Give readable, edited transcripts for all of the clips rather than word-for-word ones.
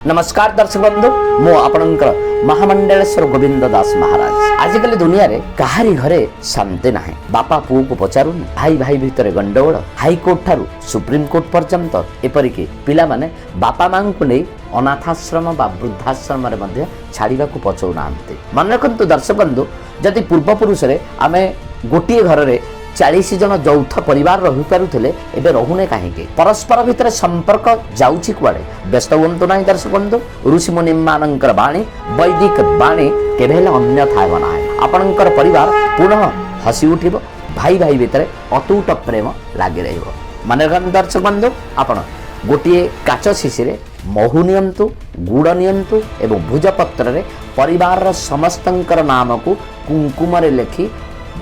नमस्कार दर्शक बंधु मु आपणकर महामंडलेश्वर गोविंद दास महाराज। आजिकल दुनिया रे कहारी घरे शांति नाही। बापा पुओ को पचारुनी, भाई भाई भितर गंडगोल, हाईकोर्ट ठारू सुप्रीम कोर्ट पर्यंत एपरिकी पिला माने बापा मां को नहीं अनाथाश्रम बा वृद्धाश्रम रे मध्य छाड़िबा को पचौ नांती। मन रखंतु दर्शक बंधु, जदि पूर्व पुरुष रे आमे गोटिए घर रे 40 जन यौथ परिवार रही पारुथिले एबे रहुने काहेकि? परस्पर भितर संपर्क जाउछि कुआडे? व्यस्त हुंतु नाही दर्शक बंधु। ऋषि मुनि मानकर बाणी वैदिक बाणी केबेल अन्यथा हेब नाही। आपणकर परिवार पुनः हसी उठिबो, भाई भाई भितर अतूट प्रेम लागि रहिबो। माने दर्शक बंधु, आपण गोटिए काच शिशी रे महु नियंतु, गुड़ नियंतु एवं भुजपत्र रे परिवार समस्तंकर नाम को कुंकुम रे लेखि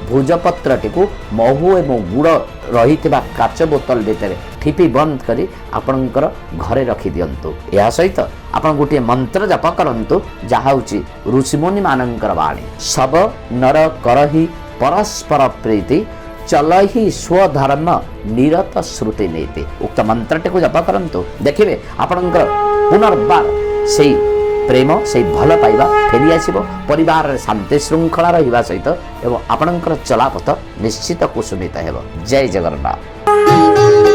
भुजपत्रटी को महु एवं गुड़ रही काच बोतल भितर ठिपी बंद करी आपणकर घरे रखी दियंतु। या सहित आपण गोटे मंत्र जप करंतु, जहा होची ऋषिमुनि मानकर बाणी। सब नर करहि परस्पर प्रीति, चलहि स्वधर्म निरत श्रुति नीति। उक्त मंत्रटी को जप करंतु, देखिबे आपणकर पुनर्बार सेई प्रेम से भल पाइबा फेरी आसिबो। परिवार शांति श्रृंखला रहिबा सहित एवं आपणकर चलापथ निश्चित कुसुमित हेबो। जय जगन्नाथ।